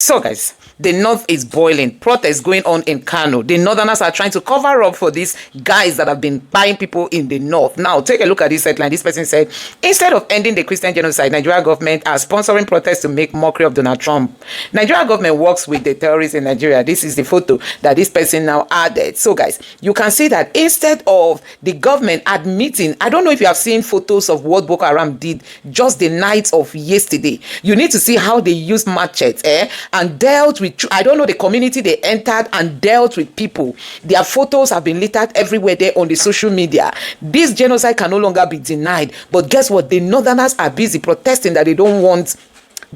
So guys, the north is boiling. Protests going on in Kano. The northerners are trying to cover up for these guys that have been buying people in the north. Now, take a look at this headline. This person said, instead of ending the Christian genocide, Nigeria government are sponsoring protests to make mockery of Donald Trump. Nigeria government works with the terrorists in Nigeria. This is the photo that this person now added. So guys, you can see that instead of the government admitting, I don't know if you have seen photos of what Boko Haram did just the night of yesterday. You need to see how they used machetes, and dealt with, I don't know, the community they entered and dealt with people. Their photos have been littered everywhere there on the social media. This genocide can no longer be denied. But guess what? The northerners are busy protesting that they don't want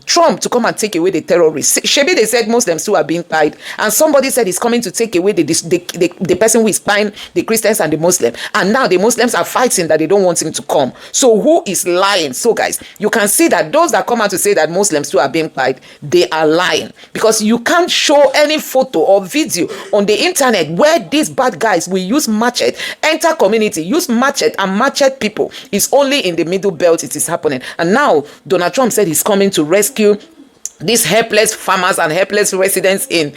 Trump to come and take away the terrorists. Shebi, they said Muslims too are being spied, and somebody said he's coming to take away the person who is spying the Christians and the Muslims, and now the Muslims are fighting that they don't want him to come. So who is lying? So guys, you can see that those that come out to say that Muslims too are being spied, they are lying, because you can't show any photo or video on the internet where these bad guys will use machete, enter community, use machete and machete people. It's only in the middle belt it is happening. And now Donald Trump said he's coming to rescue these helpless farmers and helpless residents in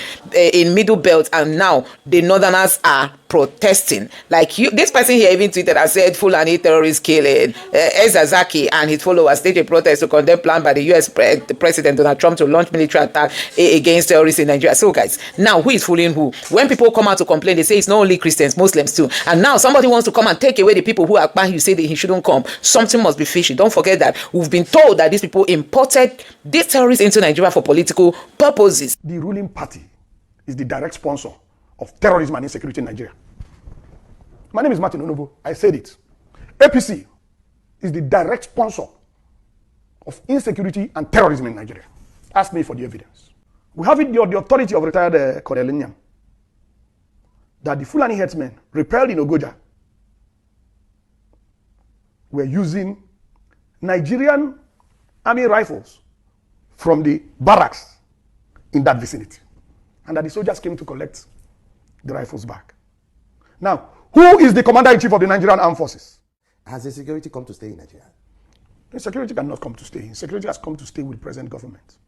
middle belt, and now the northerners are protesting. Like you, this person here even tweeted and said Fulani terrorist killing. Ezazaki and his followers staged a protest to condemn plan by the US President Donald Trump to launch military attack against terrorists in Nigeria. So guys, now who is fooling who? When people come out to complain, they say it's not only Christians, Muslims too. And now somebody wants to come and take away the people who are banned. You say that he shouldn't come. Something must be fishy. Don't forget that we've been told that these people imported these terrorists into Nigeria for political purposes. The ruling party is the direct sponsor of terrorism and insecurity in Nigeria. My name is Martin Onovo. I said it. APC is the direct sponsor of insecurity and terrorism in Nigeria. Ask me for the evidence. We have it, the authority of retired Colonel Llings, that the Fulani headsmen repelled in Ogoja were using Nigerian army rifles from the barracks in that vicinity, and that the soldiers came to collect the rifles back. Now, who is the commander-in-chief of the Nigerian Armed Forces? Has insecurity come to stay in Nigeria? Insecurity cannot come to stay. Insecurity has come to stay with the present government.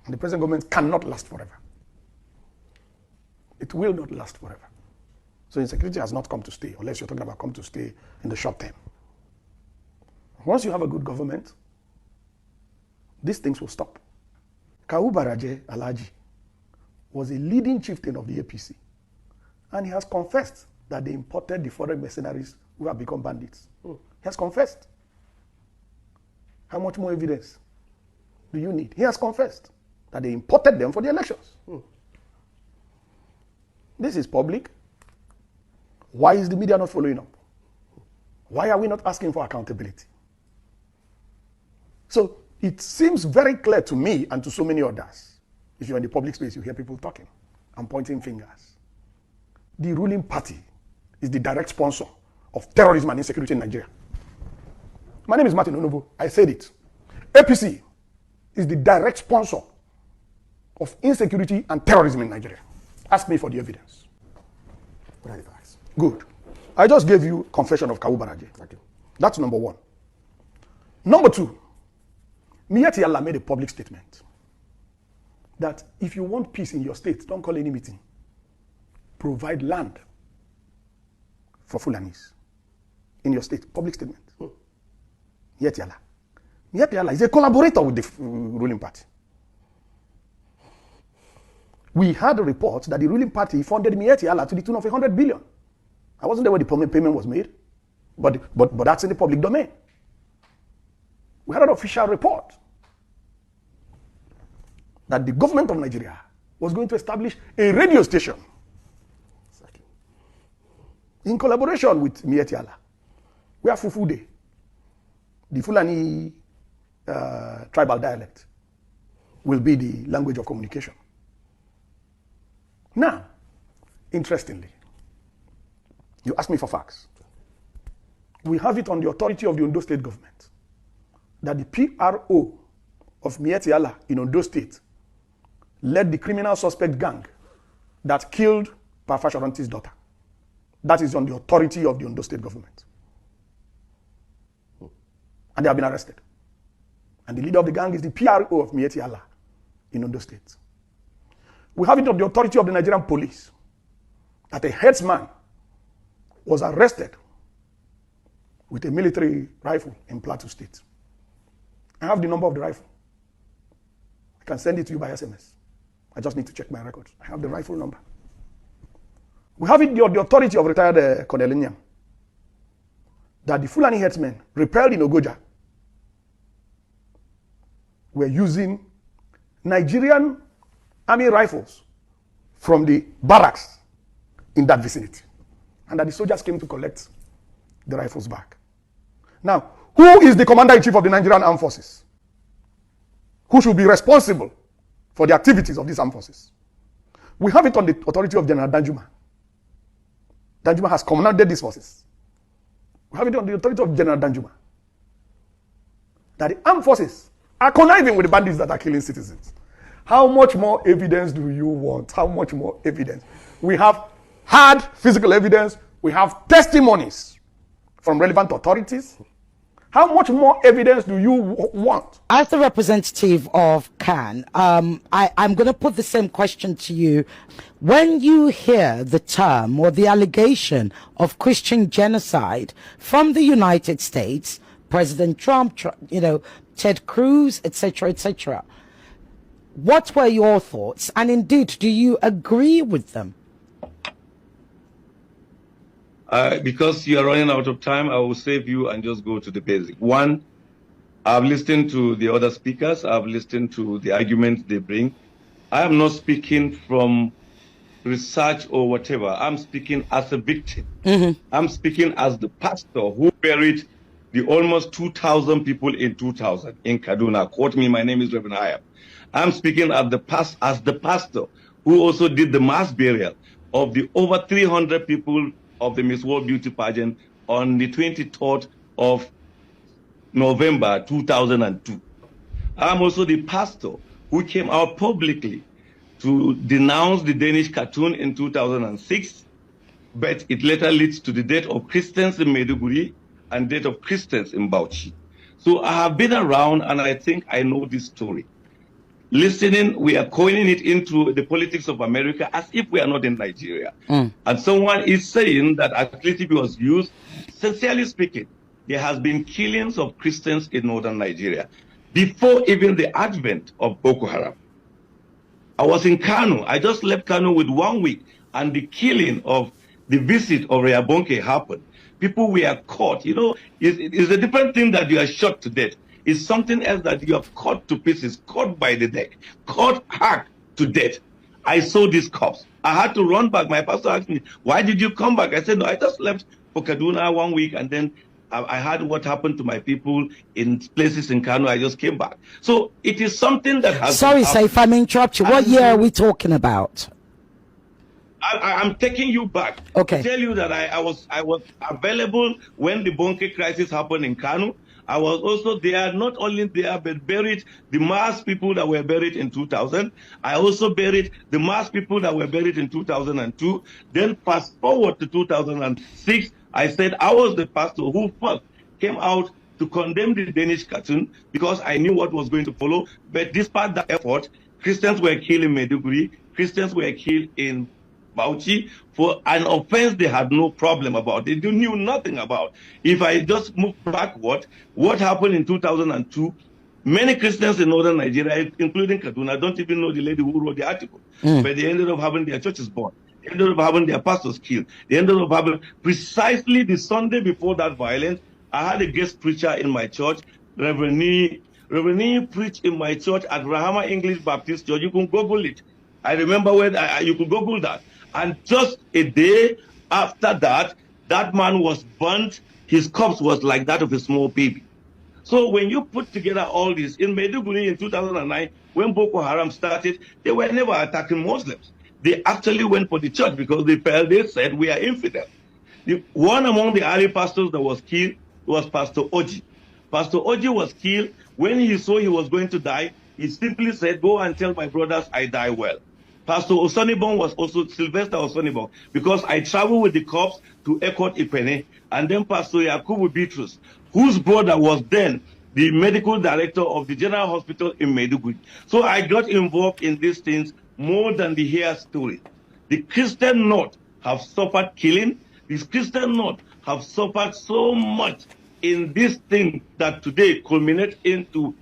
And the present government cannot last forever. It will not last forever. So insecurity has not come to stay, unless you're talking about come to stay in the short term. Once you have a good government, these things will stop. Kawu Baraje Alhaji was a leading chieftain of the APC, and he has confessed that they imported the foreign mercenaries who have become bandits. He has confessed. How much more evidence do you need? He has confessed that they imported them for the elections. This is public. Why is the media not following up? Why are we not asking for accountability? So it seems very clear to me and to so many others. If you're in the public space, you hear people talking and pointing fingers. The ruling party is the direct sponsor of terrorism and insecurity in Nigeria. My name is Martin Onovo. I said it. APC is the direct sponsor of insecurity and terrorism in Nigeria. Ask me for the evidence. What are the facts? Good. I just gave you confession of Kawu Baraje. Thank you. That's number one. Number two, Miyetti Allah made a public statement that if you want peace in your state, don't call any meeting. Provide land for Fulanis in your state. Public statement. Miyetti Allah. Miyetti Allah is a collaborator with the ruling party. We had a report that the ruling party funded Miyetti Allah to the tune of 100 billion. I wasn't there when the payment was made, but that's in the public domain. We had an official report that the government of Nigeria was going to establish a radio station in collaboration with Miyetti Allah, where Fufude, the Fulani tribal dialect, will be the language of communication. Now, interestingly, you asked me for facts. We have it on the authority of the Ondo State government that the PRO of Miyetti Allah in Ondo State led the criminal suspect gang that killed Parfashoranti's daughter. That is on the authority of the Ondo State government. And they have been arrested. And the leader of the gang is the PRO of Miyetti Allah in Ondo State. We have it on the authority of the Nigerian police that a headsman was arrested with a military rifle in Plateau State. I have the number of the rifle. I can send it to you by SMS. I just need to check my records. I have the rifle number. We have it on the authority of retired Colonel Llings that the Fulani headsmen repelled in Ogoja were using Nigerian army rifles from the barracks in that vicinity, and that the soldiers came to collect the rifles back. Now, who is the commander-in-chief of the Nigerian Armed Forces? Who should be responsible for the activities of these armed forces? We have it on the authority of General Danjuma. Danjuma has commanded these forces. We have it on the authority of General Danjuma that the armed forces are conniving with the bandits that are killing citizens. How much more evidence do you want? How much more evidence? We have hard physical evidence. We have testimonies from relevant authorities. How much more evidence do you want? As the representative of CAN, I'm going to put the same question to you. When you hear the term or the allegation of Christian genocide from the United States, President Trump, Ted Cruz, etc., what were your thoughts? And indeed, do you agree with them? Because you are running out of time, I will save you and just go to the basic. One, I've listened to the other speakers. I've listened to the arguments they bring. I am not speaking from research or whatever. I'm speaking as a victim. I'm speaking as the pastor who buried the almost 2,000 people in 2000 in Kaduna. Quote me, my name is Reverend Hayab. I'm speaking as the pastor who also did the mass burial of the over 300 people of the Miss World Beauty pageant on the 23rd of November 2002. I'm also the pastor who came out publicly to denounce the Danish cartoon in 2006, but it later leads to the death of Christians in Maiduguri and death of Christians in Bauchi. So I have been around and I think I know this story. Listening, we are coining it into the politics of America as if we are not in Nigeria. And someone is saying that athletic was used. Sincerely speaking, there has been killings of Christians in northern Nigeria before even the advent of Boko Haram. I was in Kano. I just left Kano with 1 week, and the killing of the visit of Reabonke happened. People were caught. It's a different thing that you are shot to death. It's something else that you are caught to pieces, caught by the neck, caught hacked to death. I saw these cops. I had to run back. My pastor asked me, why did you come back? I said, no, I just left for Kaduna 1 week, and then I heard what happened to my people in places in Kano. I just came back. So it is something that has... Sorry, sir, if I may interrupt you. What year are we talking about? I'm taking you back. Okay. To tell you that I was available when the Bonke crisis happened in Kano. I was also there, not only there, but buried the mass people that were buried in 2000. I also buried the mass people that were buried in 2002. Then fast forward to 2006, I said I was the pastor who first came out to condemn the Danish cartoon because I knew what was going to follow. But despite that effort, Christians were killed in Maiduguri, Christians were killed in Bauchi for an offense they had no problem about. They knew nothing about. If I just move backward, what happened in 2002, many Christians in northern Nigeria, including Kaduna, don't even know the lady who wrote the article. But they ended up having their churches burned. They ended up having their pastors killed. They ended up having, precisely the Sunday before that violence, I had a guest preacher in my church, Reverend Hayab preached in my church at Rahama English Baptist Church. You can Google it. I remember when you could Google that. And just a day after that, that man was burnt. His corpse was like that of a small baby. So when you put together all this, in Maiduguri in 2009, when Boko Haram started, they were never attacking Muslims. They actually went for the church because they said we are infidel. One among the early pastors that was killed was Pastor Oji. Pastor Oji was killed. When he saw he was going to die, he simply said, go and tell my brothers I die well. Pastor Osonibon was also Sylvester Osonibon, because I traveled with the corpse to Ekot Ipene, and then Pastor Yakubu Bitrus, whose brother was then the medical director of the General Hospital in Maiduguri. So I got involved in these things more than the here story. The Christian North have suffered killing. The Christian North have suffered so much in this thing that today culminates into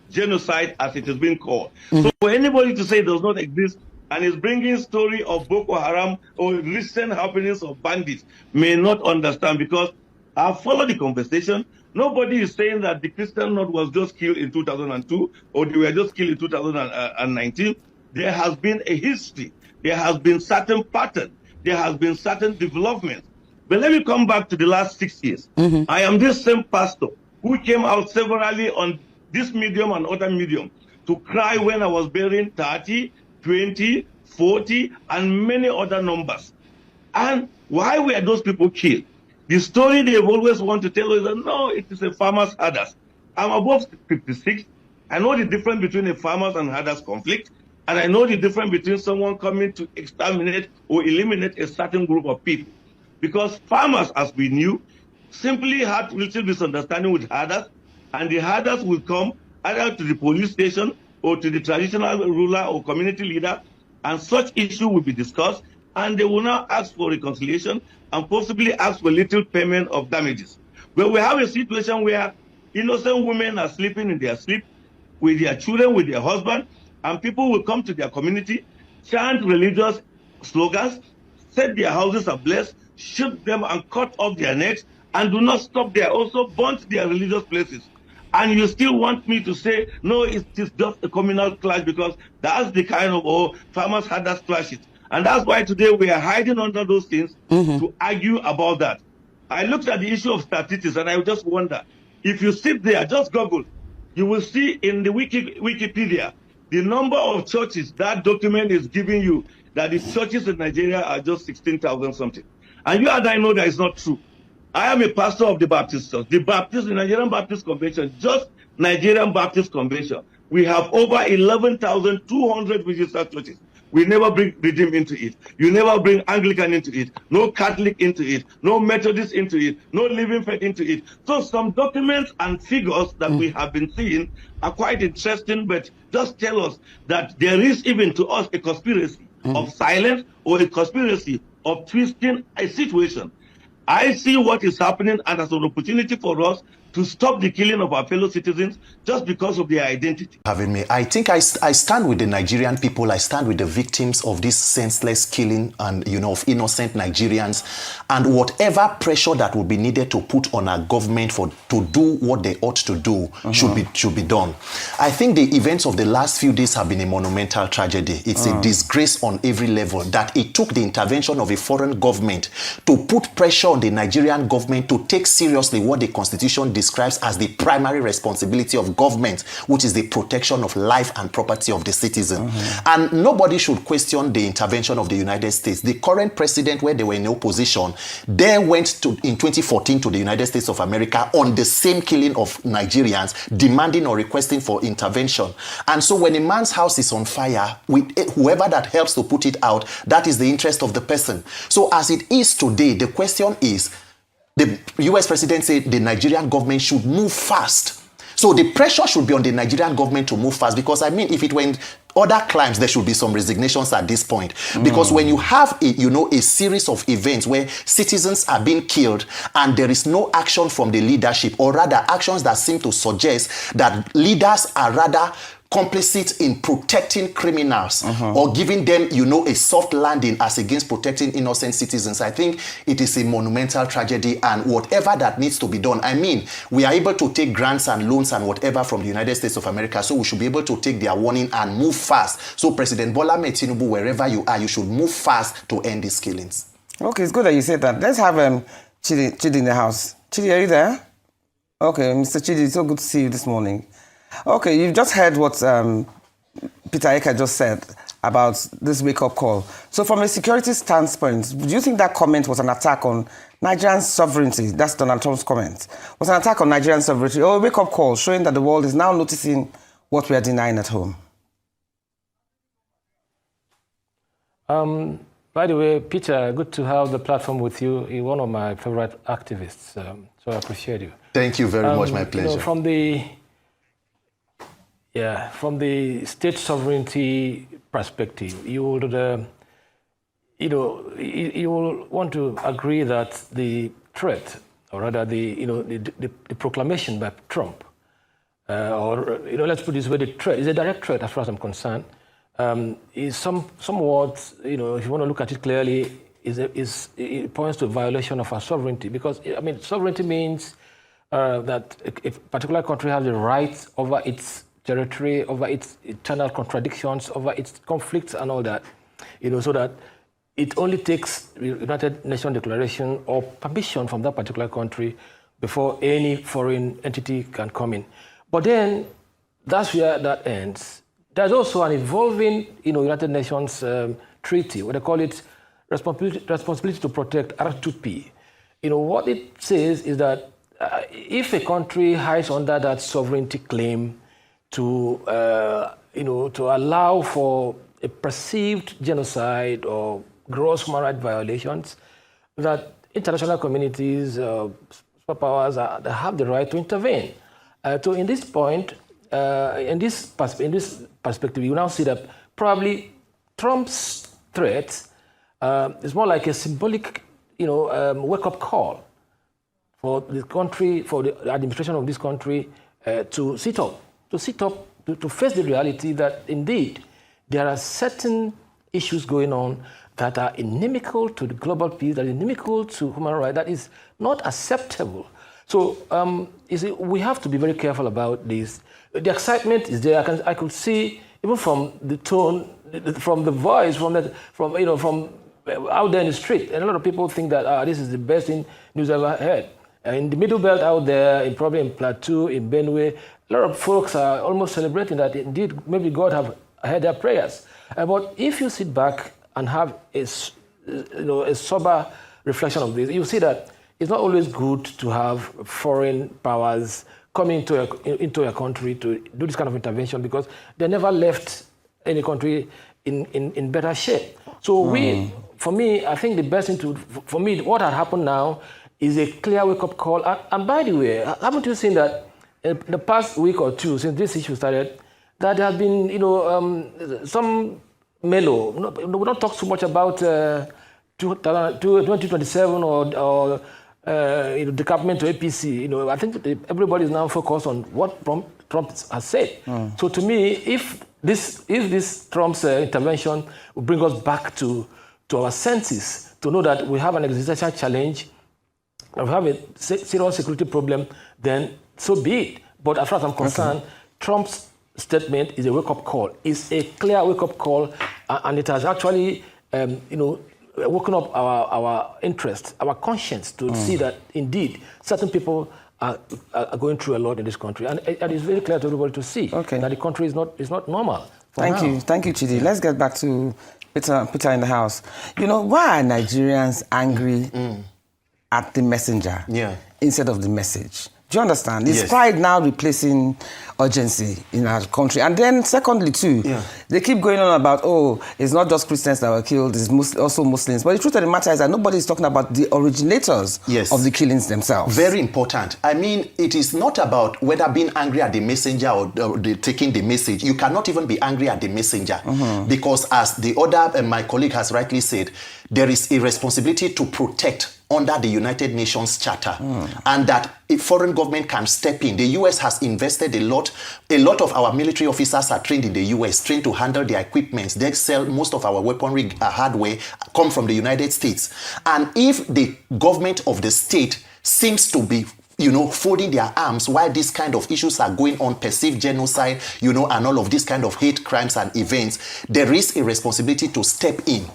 genocide, as it has been called. So for anybody to say it does not exist and is bringing story of Boko Haram or recent happenings of bandits may not understand, because I followed the conversation. Nobody is saying that the Christian North was just killed in 2002 or they were just killed in 2019. There has been a history. There has been certain pattern. There has been certain development. But let me come back to the last 6 years. I am this same pastor who came out severally on this medium and other medium to cry when I was bearing 30, 20, 40, and many other numbers. And why were those people killed? The story they always want to tell is that, no, it is a farmer's herders. I'm above 56. I know the difference between a farmer's and herders conflict. And I know the difference between someone coming to exterminate or eliminate a certain group of people. Because farmers, as we knew, simply had little misunderstanding with herders, and the herders will come either to the police station or to the traditional ruler or community leader, and such issue will be discussed, and they will now ask for reconciliation and possibly ask for little payment of damages. But we have a situation where innocent women are sleeping in their sleep with their children, with their husband, and people will come to their community, chant religious slogans, set their houses ablaze, shoot them and cut off their necks, and do not stop there, also burn their religious places. And you still want me to say, no, it is just a communal clash, because that's the kind of farmers had that clashes. And that's why today we are hiding under those things to argue about that. I looked at the issue of statistics and I just wonder, if you sit there, just Google, you will see in the Wikipedia, the number of churches that document is giving you that the churches in Nigeria are just 16,000 something. And you and I know that is not true. I am a pastor of the Baptist Church. The Nigerian Baptist Convention, just Nigerian Baptist Convention, we have over 11,200 registered churches. We never bring Redeem into it. You never bring Anglican into it. No Catholic into it. No Methodist into it. No Living Faith into it. So some documents and figures that we have been seeing are quite interesting, but just tell us that there is even to us a conspiracy of silence or a conspiracy of twisting a situation. I see what is happening and as an opportunity for us to stop the killing of our fellow citizens just because of their identity. Having me, I think I stand with the Nigerian people. I stand with the victims of this senseless killing and of innocent Nigerians, and whatever pressure that will be needed to put on our government to do what they ought to do should be done. I think the events of the last few days have been a monumental tragedy. It's a disgrace on every level that it took the intervention of a foreign government to put pressure on the Nigerian government to take seriously what the Constitution describes as the primary responsibility of government, which is the protection of life and property of the citizen. And nobody should question the intervention of the United States. The current president, where they were in opposition, they went in 2014 to the United States of America on the same killing of Nigerians, demanding or requesting for intervention. And so when a man's house is on fire, with whoever that helps to put it out, that is the interest of the person. So as it is today, the question is, the US president said the Nigerian government should move fast. So the pressure should be on the Nigerian government to move fast, because I mean, if it went other climes, there should be some resignations at this point. Because when you have a series of events where citizens are being killed and there is no action from the leadership, or rather actions that seem to suggest that leaders are rather complicit in protecting criminals or giving them, a soft landing as against protecting innocent citizens, I think it is a monumental tragedy. And whatever that needs to be done, I mean, we are able to take grants and loans and whatever from the United States of America, so we should be able to take their warning and move fast. So President Bola Ahmed Tinubu, wherever you are, you should move fast to end these killings. Okay, it's good that you said that. Let's have Chidi in the house. Chidi, are you there? Okay, Mr. Chidi, it's so good to see you this morning. Okay, you've just heard what Peter Eka just said about this wake-up call. So from a security standpoint, do you think that comment was an attack on Nigerian sovereignty? That's Donald Trump's comment. Was an attack on Nigerian sovereignty, or a wake-up call showing that the world is now noticing what we are denying at home? By the way, Peter, good to have the platform with you. You're one of my favorite activists, so I appreciate you. Thank you very much, my pleasure. From the Yeah, from the state sovereignty perspective, you would, you will want to agree that the threat, or rather the proclamation by Trump, or let's put it this way, the threat is a direct threat as far as I'm concerned. Is somewhat, if you want to look at it clearly, it points to a violation of our sovereignty, because sovereignty means that a particular country has the right over its territory, over its internal contradictions, over its conflicts and all that, so that it only takes United Nations declaration or permission from that particular country before any foreign entity can come in. But then that's where that ends. There's also an evolving, United Nations treaty, what they call it, responsibility to protect, R2P. What it says is that if a country hides under that sovereignty claim to allow for a perceived genocide or gross human rights violations, that international communities, superpowers, they have the right to intervene. So in this point, in this perspective, you now see that probably Trump's threat is more like a symbolic, wake-up call for the country, for the administration of this country to sit up, to face the reality that indeed there are certain issues going on that are inimical to the global peace, that are inimical to human rights, that is not acceptable. So we have to be very careful about this. The excitement is there. I could see even from the tone, from the voice, from out there in the street, and a lot of people think that this is the best thing news ever heard. In the Middle Belt out there, probably in Plateau, in Benue, a lot of folks are almost celebrating that indeed maybe God have heard their prayers. But if you sit back and have a sober reflection of this, you see that it's not always good to have foreign powers coming into a country to do this kind of intervention, because they never left any country in better shape. So for me, I think the best thing for me, what had happened now is a clear wake-up call. And by the way, haven't you seen that in the past week or two since this issue started, that there have been, some mellow. We don't talk so much about 2027 or decampment to APC. I think everybody is now focused on what Trump has said. So to me, if this Trump's intervention will bring us back to our senses, to know that we have an existential challenge, we have a serious security problem, then so be it. But as far as I'm concerned, Trump's statement is a wake-up call. It's a clear wake-up call, and it has actually, woken up our interest, our conscience to see that indeed certain people are going through a lot in this country, and it is very clear to everybody to see that the country is not normal. Thank you, Chidi. Let's get back to Peter in the house. Why are Nigerians angry at the messenger instead of the message? Do you understand? Is pride now replacing urgency in our country? And then secondly too, they keep going on about, it's not just Christians that were killed, it's also Muslims. But the truth of the matter is that nobody is talking about the originators of the killings themselves. Very important. I mean, it is not about whether being angry at the messenger or taking the message. You cannot even be angry at the messenger, because as the other, my colleague has rightly said, there is a responsibility to protect under the United Nations Charter, and that a foreign government can step in. The US has invested a lot. A lot of our military officers are trained in the US, trained to handle their equipment. They sell most of our weaponry hardware, come from the United States. And if the government of the state seems to be folding their arms while these kind of issues are going on, perceived genocide, and all of these kind of hate crimes and events, there is a responsibility to step in.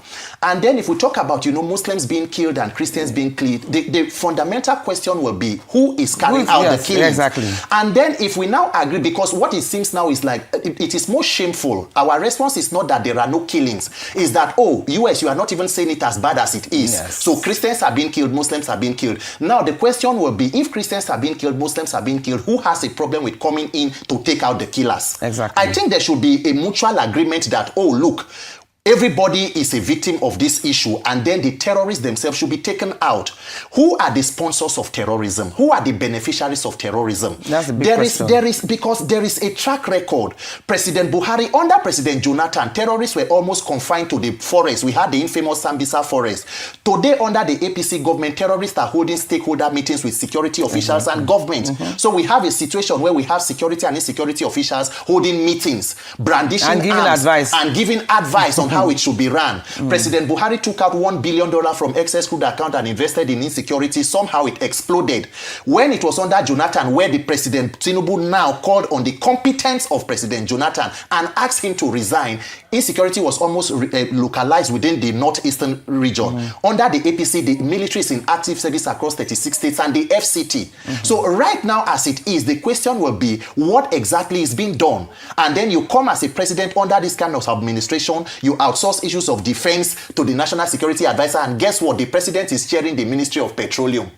And then if we talk about, Muslims being killed and Christians being killed, the fundamental question will be, who is carrying out the killings? Exactly. And then if we now agree, because what it seems now is like, it is more shameful. Our response is not that there are no killings. It's that, US, you are not even saying it as bad as it is. Yes. So Christians are being killed, Muslims are being killed. Now the question will be, if Christians are being killed, Muslims are being killed, who has a problem with coming in to take out the killers? Exactly. I think there should be a mutual agreement that, look, Everybody is a victim of this issue, and then the terrorists themselves should be taken out. Who are the sponsors of terrorism? Who are the beneficiaries of terrorism? That's a big question. Because there is a track record. President Buhari, under President Jonathan, terrorists were almost confined to the forest. We had the infamous Sambisa forest. Today, under the APC government, terrorists are holding stakeholder meetings with security officials and government. So we have a situation where we have security and insecurity officials holding meetings, brandishing and giving arms, advice. and giving advice on how it should be run. President Buhari took out $1 billion from excess crude account and invested in insecurity. Somehow it exploded. When it was under Jonathan, where the President Tinubu now called on the competence of President Jonathan and asked him to resign, insecurity was almost localized within the northeastern region. Under the APC, the military is in active service across 36 states and the FCT. So right now, as it is, the question will be, what exactly is being done? And then you come as a president under this kind of administration, you outsource issues of defense to the National Security Advisor, and guess what? The president is chairing the Ministry of Petroleum.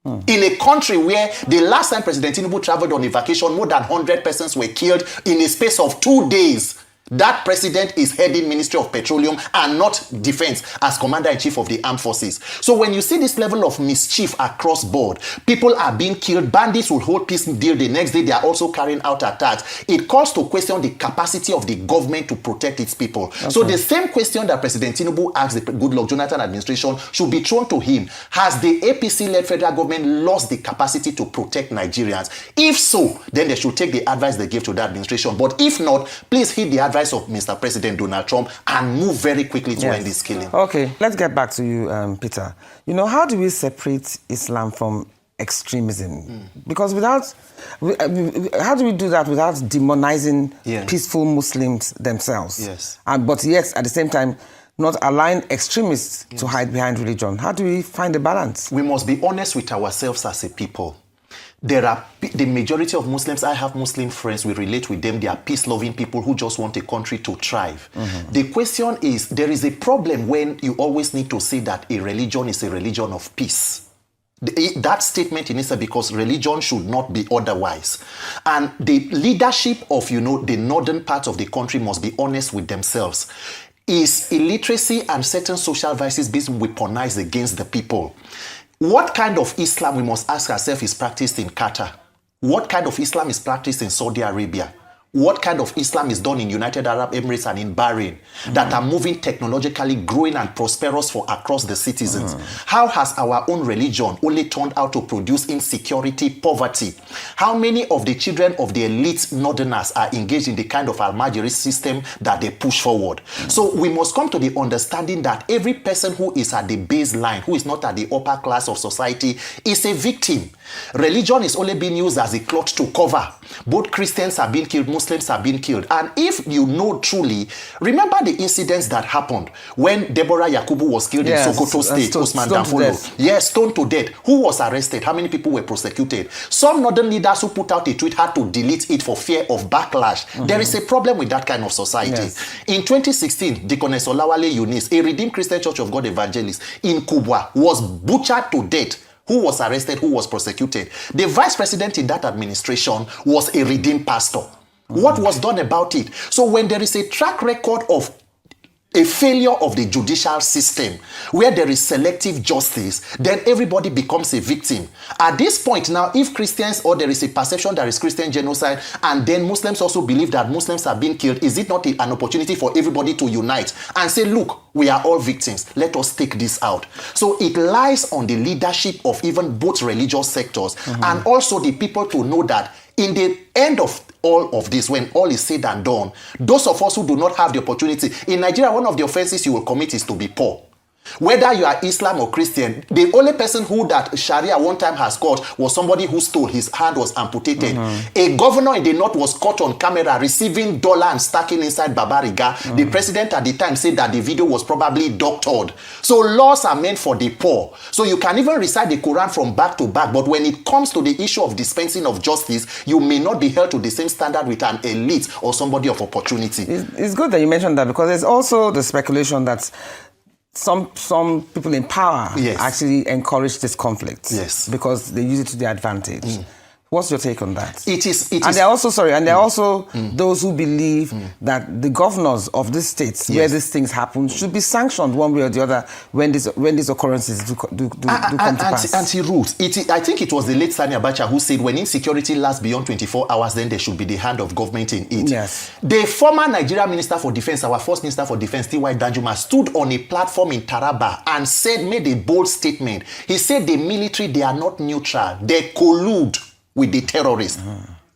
In a country where the last time President Tinubu traveled on a vacation, more than 100 persons were killed in a space of 2 days. That president is heading Ministry of Petroleum and not Defense as Commander-in-Chief of the Armed Forces. So when you see this level of mischief across board, people are being killed, bandits will hold peace deal, the next day they are also carrying out attacks. It calls to question the capacity of the government to protect its people. Okay. So the same question that President Tinubu asked the Goodluck Jonathan administration should be thrown to him. Has the APC-led federal government lost the capacity to protect Nigerians? If so, then they should take the advice they give to the administration. But if not, please heed the advice of Mr. President Donald Trump and move very quickly to end this killing. Okay, let's get back to you, Peter. You know, how do we separate Islam from extremism? Because how do we do that without demonizing peaceful Muslims themselves? Yes. But yet, at the same time, not allowing extremists to hide behind religion. How do we find a balance? We must be honest with ourselves as a people. There are the majority of Muslims, I have Muslim friends, we relate with them, they are peace-loving people who just want a country to thrive. The question is, there is a problem when you always need to say that a religion is a religion of peace. That statement in itself, because religion should not be otherwise. And the leadership of, the northern part of the country must be honest with themselves. Is illiteracy and certain social vices being weaponized against the people? What kind of Islam, we must ask ourselves, is practiced in Qatar? What kind of Islam is practiced in Saudi Arabia? What kind of Islam is done in United Arab Emirates and in Bahrain that are moving technologically, growing and prosperous for across the citizens? How has our own religion only turned out to produce insecurity, poverty? How many of the children of the elite northerners are engaged in the kind of Almajiri system that they push forward? So we must come to the understanding that every person who is at the baseline, who is not at the upper class of society, is a victim. Religion is only being used as a cloth to cover. Both Christians are being killed, Muslims are being killed. And if you know truly, remember the incidents that happened when Deborah Yakubu was killed in Sokoto State, Usman Danfolo. Yes, stoned to death. Who was arrested? How many people were prosecuted? Some northern leaders who put out a tweet had to delete it for fear of backlash. There is a problem with that kind of society. In 2016, Deaconess Olawale Eunice, a Redeemed Christian Church of God evangelist in Kubwa, was butchered to death. Who was arrested, who was prosecuted? The vice president in that administration was a redeemed pastor. What was done about it? So when there is a track record of a failure of the judicial system where there is selective justice, then everybody becomes a victim. At this point now, if Christians, or there is a perception there is Christian genocide, and then Muslims also believe that Muslims are being killed, is it not an opportunity for everybody to unite and say, look, we are all victims, let us take this out? So it lies on the leadership of even both religious sectors and also the people to know that in the end of all of this, when all is said and done, those of us who do not have the opportunity, in Nigeria, one of the offenses you will commit is to be poor. Whether you are Islam or Christian, the only person who that Sharia one time has caught was somebody who stole, his hand was amputated. A governor in the north was caught on camera receiving dollar and stacking inside Babariga. The president at the time said that the video was probably doctored. So laws are meant for the poor. So you can even recite the Quran from back to back, but when it comes to the issue of dispensing of justice, you may not be held to the same standard with an elite or somebody of opportunity. It's good that you mentioned that, because there's also the speculation that some people in power actually encourage this conflict because they use it to their advantage. What's your take on that? It is. And there are also, there are also those who believe that the governors of these states where these things happen should be sanctioned one way or the other when these occurrences do come to pass. Anti-Ruth, I think it was the late Sani Abacha who said when insecurity lasts beyond 24 hours, then there should be the hand of government in it. Yes. The former Nigerian Minister for Defense, our first Minister for Defense, T.Y. Danjuma, stood on a platform in Taraba and made a bold statement. He said the military, they are not neutral. They collude with the terrorists.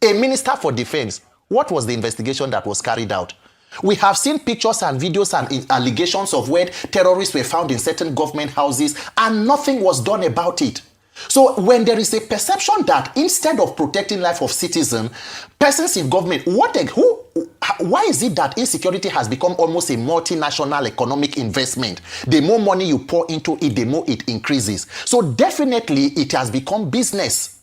A Minister for Defense, what was the investigation that was carried out? We have seen pictures and videos and allegations of where terrorists were found in certain government houses and nothing was done about it. So when there is a perception that instead of protecting life of citizens, persons in government, why is it that insecurity has become almost a multinational economic investment? The more money you pour into it, the more it increases. So definitely it has become business.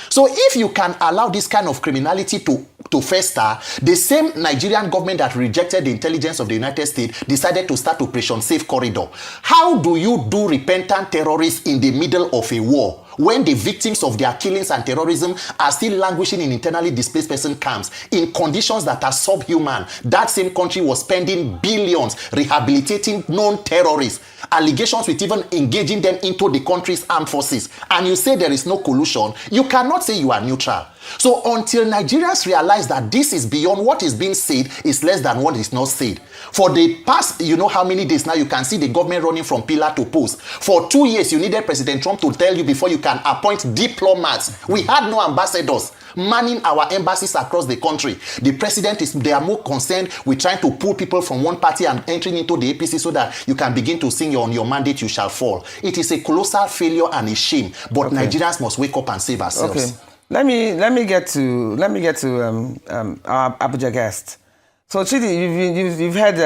So if you can allow this kind of criminality to fester, the same Nigerian government that rejected the intelligence of the United States decided to start Operation Safe Corridor. How do you do repentant terrorists in the middle of a war when the victims of their killings and terrorism are still languishing in internally displaced person camps in conditions that are subhuman? That same country was spending billions rehabilitating known terrorists, allegations with even engaging them into the country's armed forces, and you say there is no collusion. You cannot say you are neutral. So until Nigerians realize that this is beyond what is being said, is less than what is not said. For the past, you know how many days now, you can see the government running from pillar to post. For 2 years, you needed President Trump to tell you before you can appoint diplomats. We had no ambassadors manning our embassies across the country. The president they are more concerned with trying to pull people from one party and entering into the APC so that you can begin to sing on your mandate you shall fall. It is a colossal failure and a shame, but Nigerians must wake up and save ourselves. Okay. Let me get to our Abuja guest. So Chidi, you've heard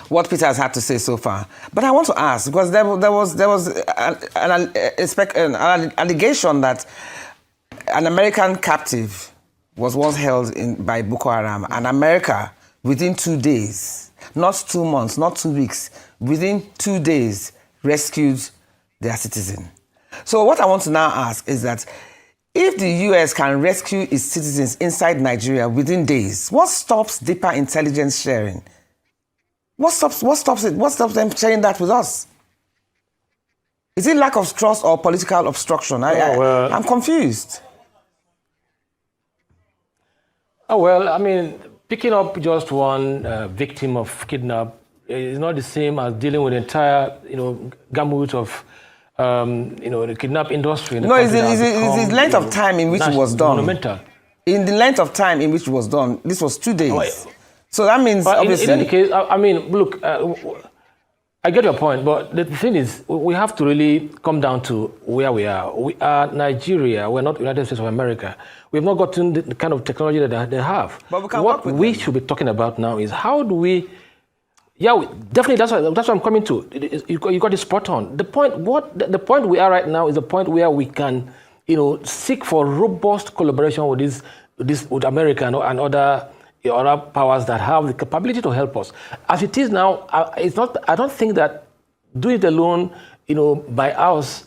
what Peter has had to say so far, but I want to ask, because there was an allegation that an American captive was once held by Boko Haram, and America within 2 days, not 2 months, not 2 weeks, within 2 days rescued their citizen. So what I want to now ask is that if the US can rescue its citizens inside Nigeria within days, what stops deeper intelligence sharing? What stops it? What stops them sharing that with us? Is it lack of trust or political obstruction? I'm confused. Oh, well, I mean, picking up just one victim of kidnap is not the same as dealing with the entire, gamut of the kidnap industry. No, it's the length of time in which it was done. Monumental. In the length of time in which it was done, this was 2 days. Oh, so that means, obviously... In any case, I mean, look, I get your point, but the thing is, we have to really come down to where we are. We are Nigeria. We're not United States of America. We've not gotten the kind of technology that they have. But we can what we should be talking about now is how do we... Yeah, definitely. That's what I'm coming to. You got it spot on. The point we are right now is the point where we can, seek for robust collaboration with America and other powers that have the capability to help us. As it is now, it's not. I don't think that doing it alone, by us,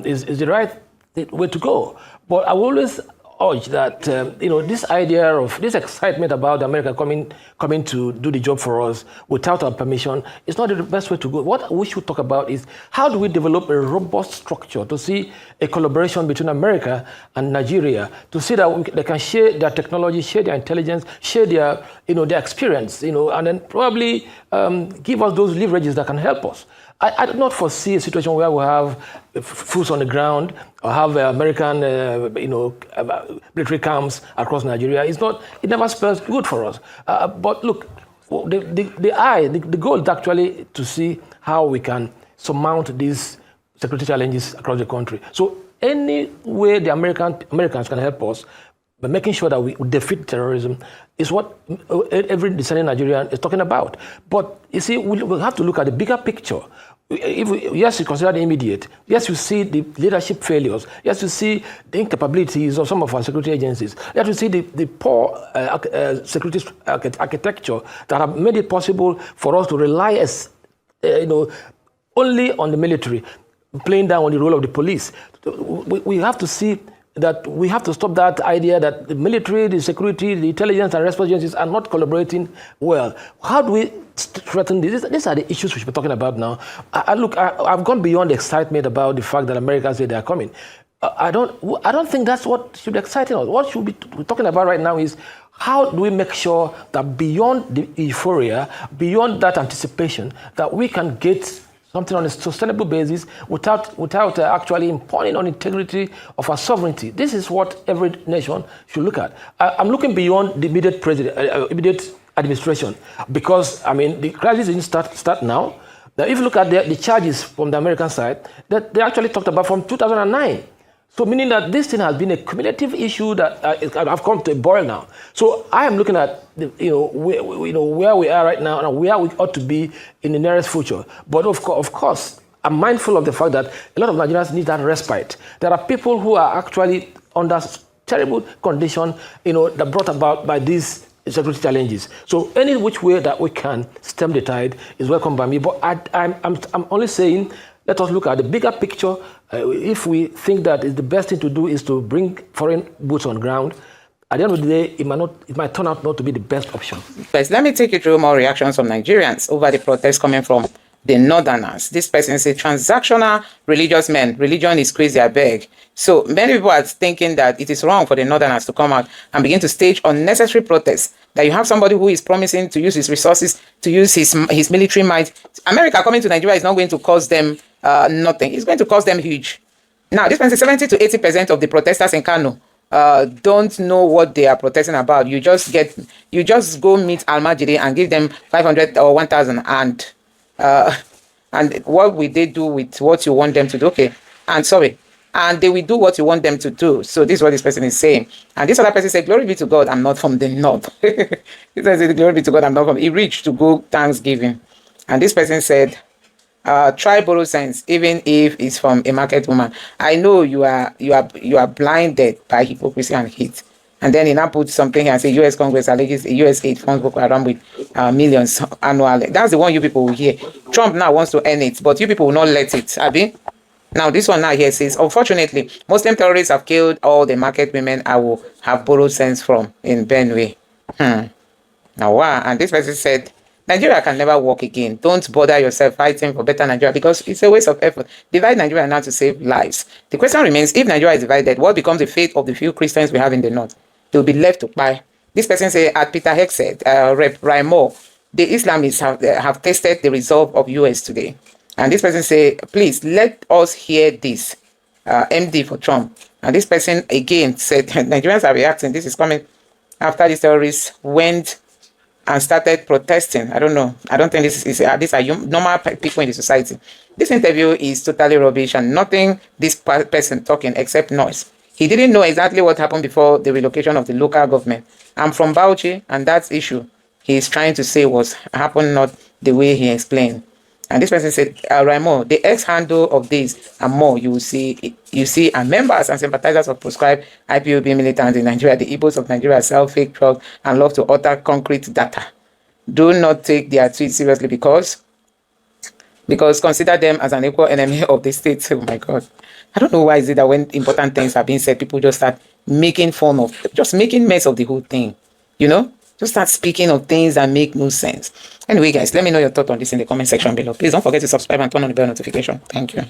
is the right way to go. But I will always urge that this idea of this excitement about America coming to do the job for us without our permission is not the best way to go. What we should talk about is how do we develop a robust structure to see a collaboration between America and Nigeria to see that they can share their technology, share their intelligence, share their their experience, and then probably give us those leverages that can help us. I do not foresee a situation where we have foots on the ground or have American, military camps across Nigeria. It never spells good for us. But look, the goal is actually to see how we can surmount these security challenges across the country. So any way the Americans can help us by making sure that we defeat terrorism is what every discerning Nigerian is talking about. But you see, we'll have to look at the bigger picture. Yes, you consider the immediate. Yes, you see the leadership failures. Yes, you see the incapabilities of some of our security agencies. Yes, you see the poor security architecture that have made it possible for us to rely only on the military. playing down on the role of the police. We have to see that we have to stop that idea that the military, the security, the intelligence and response agencies are not collaborating well. How do we threaten this? These are the issues we should be talking about now. I've gone beyond the excitement about the fact that Americans say they are coming. I don't think that's what should be exciting us. What should we're talking about right now is how do we make sure that beyond the euphoria, beyond that anticipation, that we can get something on a sustainable basis without actually impugning on integrity of our sovereignty. This is what every nation should look at. I'm looking beyond the immediate immediate administration, because I mean the crisis didn't start now. Now, if you look at the charges from the American side, that they actually talked about from 2009. So meaning that this thing has been a cumulative issue that have come to a boil now. So I am looking at where we are right now and where we ought to be in the nearest future. But of course, I'm mindful of the fact that a lot of Nigerians need that respite. There are people who are actually under terrible condition, that brought about by these security challenges. So any which way that we can stem the tide is welcome by me. But I'm only saying, let us look at the bigger picture. If we think that the best thing to do is to bring foreign boots on ground, at the end of the day, it might turn out not to be the best option. First, let me take you through more reactions from Nigerians over the protests coming from the Northerners. This person says, transactional religious men, religion is crazy, I beg. So many people are thinking that it is wrong for the Northerners to come out and begin to stage unnecessary protests. That you have somebody who is promising to use his resources, to use his military might. America coming to Nigeria is not going to cost them nothing. It's going to cost them huge. Now, this person, 70 to 80% of the protesters in Kano don't know what they are protesting about. You just go meet Almajiri and give them 500 or 1,000 and what will they do with what you want them to do? Okay, and they will do what you want them to do. So this is what this person is saying. And this other person said, glory be to God, I'm not from the north. He says, glory be to God, I'm not from. He reached to go Thanksgiving. And this person said, try borrow sense, even if it's from a market woman. I know you are blinded by hypocrisy and hate. And then he now put something here and say, U.S. Congress alleges U.S. aid funds Boko Haram with millions annually. That's the one you people will hear. Trump now wants to earn it, but you people will not let it. Abi? Now, this one now here says, unfortunately, Muslim terrorists have killed all the market women I will have borrowed sense from in Benue. Now, wow. And this person said, Nigeria can never work again. Don't bother yourself fighting for better Nigeria because it's a waste of effort. Divide Nigeria now to save lives. The question remains, if Nigeria is divided, what becomes the fate of the few Christians we have in the north? They will be left to buy. This person said, at Peter Heck said, Rep. Raimo, the Islamists have tested the resolve of US today. And this person say, please let us hear this. MD for Trump. And this person again said, Nigerians are reacting. This is coming after these terrorists went and started protesting. I don't know. I don't think these are normal people in the society. This interview is totally rubbish and nothing this person talking except noise. He didn't know exactly what happened before the relocation of the local government. I'm from Bauchi, and that issue he's trying to say was happened not the way he explained. And this person said, Raimo, the ex-handle of this and more you see are members and sympathizers of proscribed IPOB militants in Nigeria. The Igbos of Nigeria sell fake drugs and love to utter concrete data. Do not take their tweets seriously because consider them as an equal enemy of the state. Oh my God. I don't know why is it that when important things are being said, people just start making fun of, just making mess of the whole thing, Just start speaking of things that make no sense. Anyway, guys, let me know your thoughts on this in the comment section below. Please don't forget to subscribe and turn on the bell notification. Thank you.